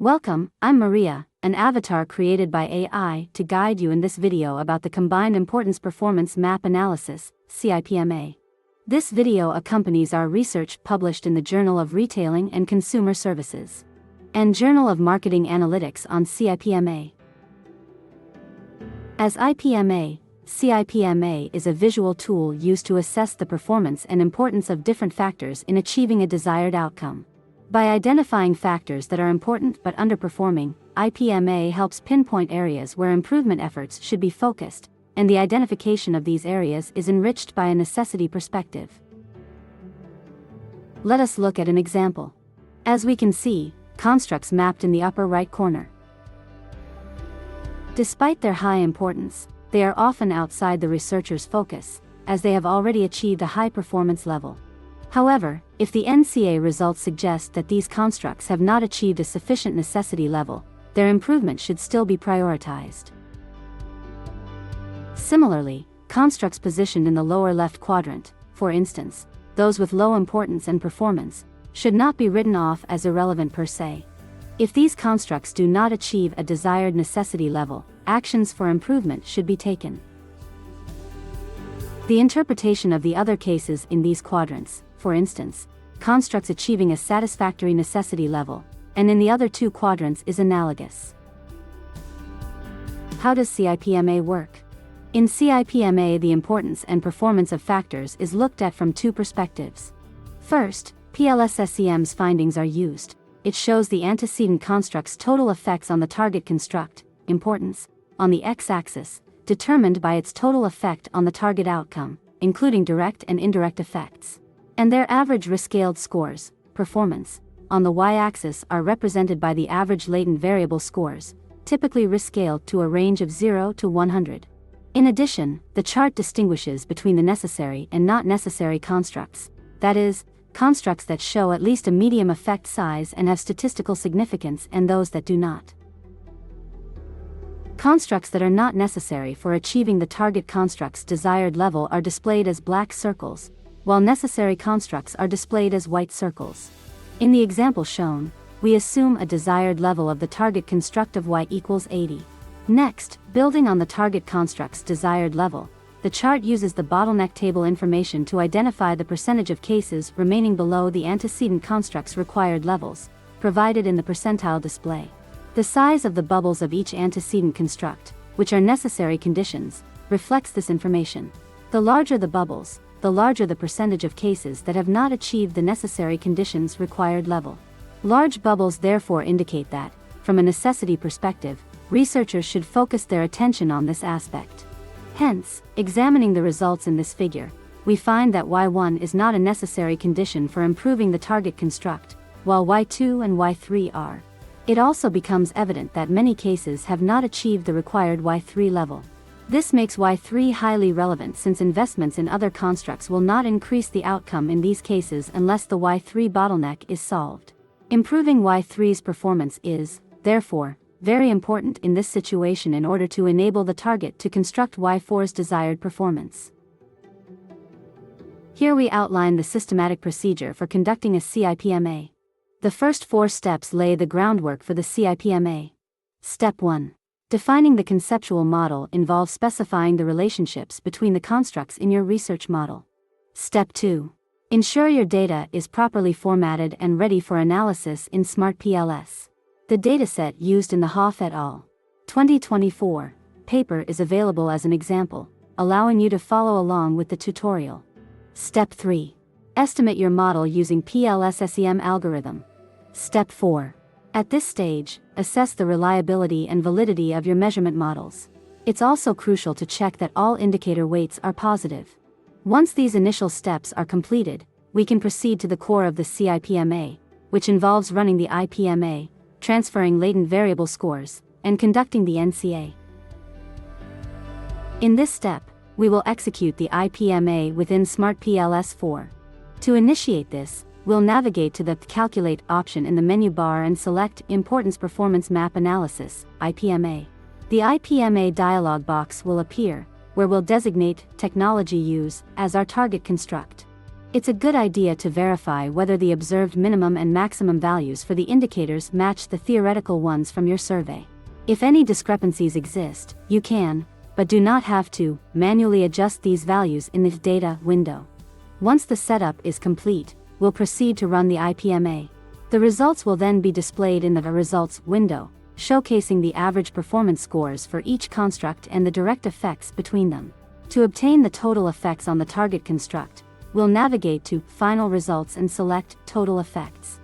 Welcome, I'm Maria, an avatar created by AI to guide you in this video about the Combined Importance Performance Map Analysis, cIPMA. This video accompanies our research published in the Journal of Retailing and Consumer Services and Journal of Marketing Analytics on cIPMA. As IPMA, cIPMA is a visual tool used to assess the performance and importance of different factors in achieving a desired outcome. By identifying factors that are important but underperforming, IPMA helps pinpoint areas where improvement efforts should be focused, and the identification of these areas is enriched by a necessity perspective. Let us look at an example. As we can see, constructs mapped in the upper right corner. Despite their high importance, they are often outside the researcher's focus, as they have already achieved a high performance level. However, if the NCA results suggest that these constructs have not achieved a sufficient necessity level, their improvement should still be prioritized. Similarly, constructs positioned in the lower left quadrant, for instance, those with low importance and performance, should not be written off as irrelevant per se. If these constructs do not achieve a desired necessity level, actions for improvement should be taken. The interpretation of the other cases in these quadrants, for instance, constructs achieving a satisfactory necessity level, and in the other two quadrants is analogous. How does cIPMA work? In cIPMA, the importance and performance of factors is looked at from two perspectives. First, PLS-SEM's findings are used. It shows the antecedent construct's total effects on the target construct, importance, on the x-axis, determined by its total effect on the target outcome, including direct and indirect effects. And their average risk-scaled scores, performance, on the y-axis are represented by the average latent variable scores, typically risk-scaled to a range of 0 to 100. In addition, the chart distinguishes between the necessary and not necessary constructs, that is, constructs that show at least a medium effect size and have statistical significance and those that do not. Constructs that are not necessary for achieving the target construct's desired level are displayed as black circles, while necessary constructs are displayed as white circles. In the example shown, we assume a desired level of the target construct of y equals 80. Next, building on the target construct's desired level, the chart uses the bottleneck table information to identify the percentage of cases remaining below the antecedent construct's required levels, provided in the percentile display. The size of the bubbles of each antecedent construct, which are necessary conditions, reflects this information. The larger the bubbles, the larger the percentage of cases that have not achieved the necessary conditions required level. Large bubbles therefore indicate that, from a necessity perspective, researchers should focus their attention on this aspect. Hence, examining the results in this figure, we find that y1 is not a necessary condition for improving the target construct, while y2 and y3 are. It also becomes evident that many cases have not achieved the required y3 level. This makes y3 highly relevant since investments in other constructs will not increase the outcome in these cases unless the y3 bottleneck is solved. Improving y3's performance is, therefore, very important in this situation in order to enable the target to construct y4's desired performance. Here we outline the systematic procedure for conducting a cIPMA. The first 4 steps lay the groundwork for the cIPMA. Step 1. Defining the conceptual model involves specifying the relationships between the constructs in your research model. Step 2. Ensure your data is properly formatted and ready for analysis in SmartPLS. The dataset used in the Hoff et al. 2024 paper is available as an example, allowing you to follow along with the tutorial. Step 3. Estimate your model using PLS-SEM algorithm. Step 4. At this stage, assess the reliability and validity of your measurement models. It's also crucial to check that all indicator weights are positive. Once these initial steps are completed, we can proceed to the core of the cIPMA, which involves running the IPMA, transferring latent variable scores, and conducting the NCA. In this step, we will execute the IPMA within SmartPLS 4. To initiate this, we'll navigate to the Calculate option in the menu bar and select Importance Performance Map Analysis, IPMA. The IPMA dialog box will appear, where we'll designate Technology Use as our target construct. It's a good idea to verify whether the observed minimum and maximum values for the indicators match the theoretical ones from your survey. If any discrepancies exist, you can, but do not have to, manually adjust these values in the data window. Once the setup is complete, we'll proceed to run the IPMA. The results will then be displayed in the results window, showcasing the average performance scores for each construct and the direct effects between them. To obtain the total effects on the target construct, we'll navigate to Final Results and select Total Effects.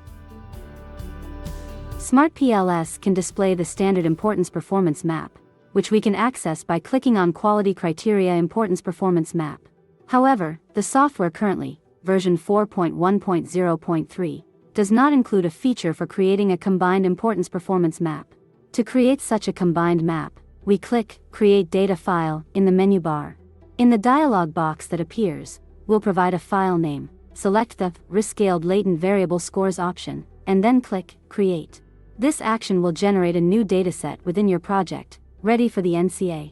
Smart PLS can display the standard importance performance map, which we can access by clicking on Quality Criteria Importance Performance Map. However, the software currently, version 4.1.0.3, does not include a feature for creating a combined importance performance map. To create such a combined map, we click Create Data File in the menu bar. In the dialog box that appears, we'll provide a file name, select the Risk-Scaled Latent Variable Scores option, and then click Create. This action will generate a new dataset within your project, ready for the NCA.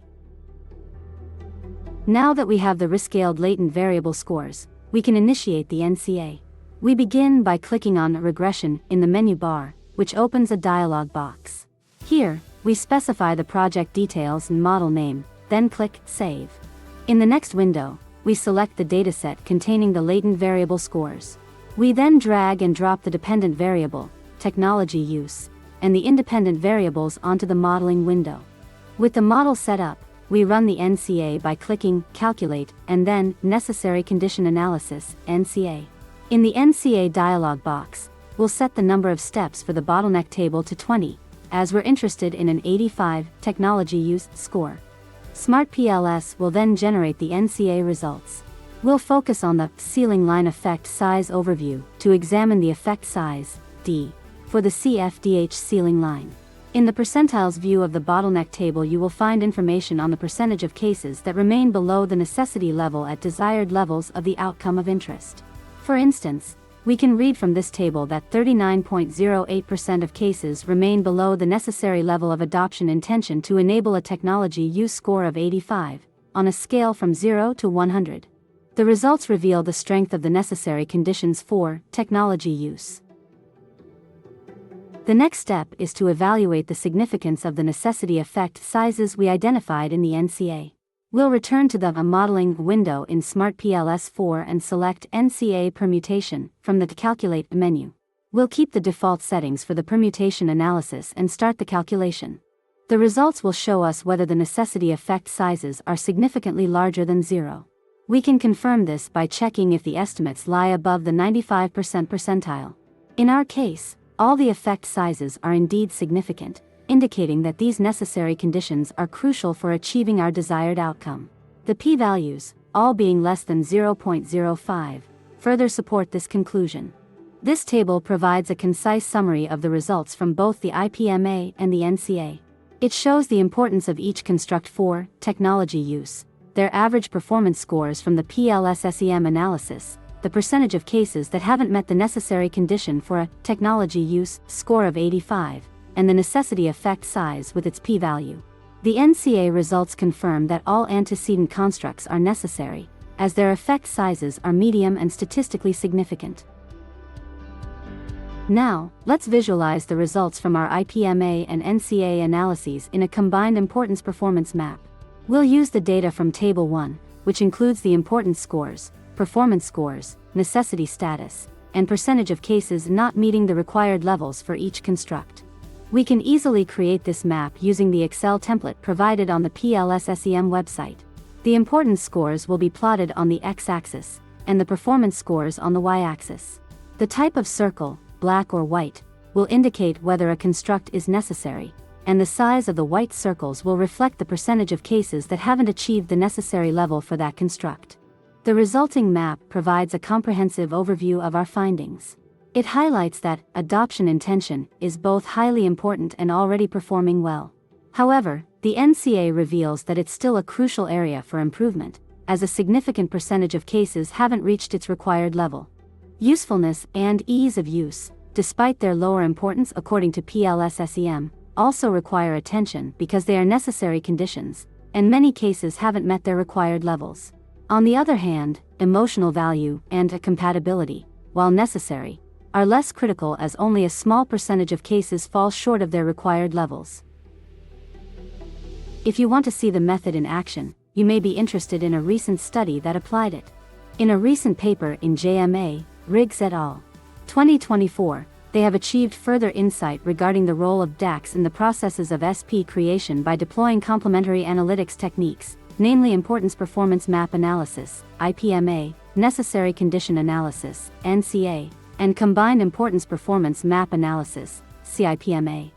Now that we have the risk-scaled latent variable scores, we can initiate the NCA. We begin by clicking on Regression in the menu bar, which opens a dialog box. Here, we specify the project details and model name, then click Save. In the next window, we select the dataset containing the latent variable scores. We then drag and drop the dependent variable, technology use, and the independent variables onto the modeling window. With the model set up, we run the NCA by clicking Calculate and then Necessary Condition Analysis, NCA. In the NCA dialog box, we'll set the number of steps for the bottleneck table to 20, as we're interested in an 85 technology use score. Smart PLS will then generate the NCA results. We'll focus on the Ceiling Line Effect Size Overview to examine the effect size, D, for the CFDH ceiling line. In the percentiles view of the bottleneck table, you will find information on the percentage of cases that remain below the necessity level at desired levels of the outcome of interest. For instance, we can read from this table that 39.08% of cases remain below the necessary level of adoption intention to enable a technology use score of 85, on a scale from 0 to 100. The results reveal the strength of the necessary conditions for technology use. The next step is to evaluate the significance of the necessity effect sizes we identified in the NCA. We'll return to the modeling window in Smart PLS 4 and select NCA permutation from the Calculate menu. We'll keep the default settings for the permutation analysis and start the calculation. The results will show us whether the necessity effect sizes are significantly larger than 0. We can confirm this by checking if the estimates lie above the 95% percentile. In our case, all the effect sizes are indeed significant, indicating that these necessary conditions are crucial for achieving our desired outcome. The p-values, all being less than 0.05, further support this conclusion. This table provides a concise summary of the results from both the IPMA and the NCA. It shows the importance of each construct for technology use, their average performance scores from the PLS-SEM analysis, the percentage of cases that haven't met the necessary condition for a technology use score of 85, and the necessity effect size with its p-value. The NCA results confirm that all antecedent constructs are necessary, as their effect sizes are medium and statistically significant. Now, let's visualize the results from our IPMA and NCA analyses in a combined importance performance map. We'll use the data from Table 1, which includes the importance scores, performance scores, necessity status, and percentage of cases not meeting the required levels for each construct. We can easily create this map using the Excel template provided on the PLS-SEM website. The importance scores will be plotted on the x-axis, and the performance scores on the y-axis. The type of circle, black or white, will indicate whether a construct is necessary, and the size of the white circles will reflect the percentage of cases that haven't achieved the necessary level for that construct. The resulting map provides a comprehensive overview of our findings. It highlights that adoption intention is both highly important and already performing well. However, the NCA reveals that it's still a crucial area for improvement, as a significant percentage of cases haven't reached its required level. Usefulness and ease of use, despite their lower importance according to PLS-SEM, also require attention because they are necessary conditions, and many cases haven't met their required levels. On the other hand, emotional value and compatibility, while necessary, are less critical as only a small percentage of cases fall short of their required levels. If you want to see the method in action, you may be interested in a recent study that applied it. In a recent paper in JMA, Riggs et al. 2024, they have achieved further insight regarding the role of DAX in the processes of SP creation by deploying complementary analytics techniques, namely importance performance map analysis, IPMA, necessary condition analysis, NCA, and combined importance performance map analysis, cIPMA.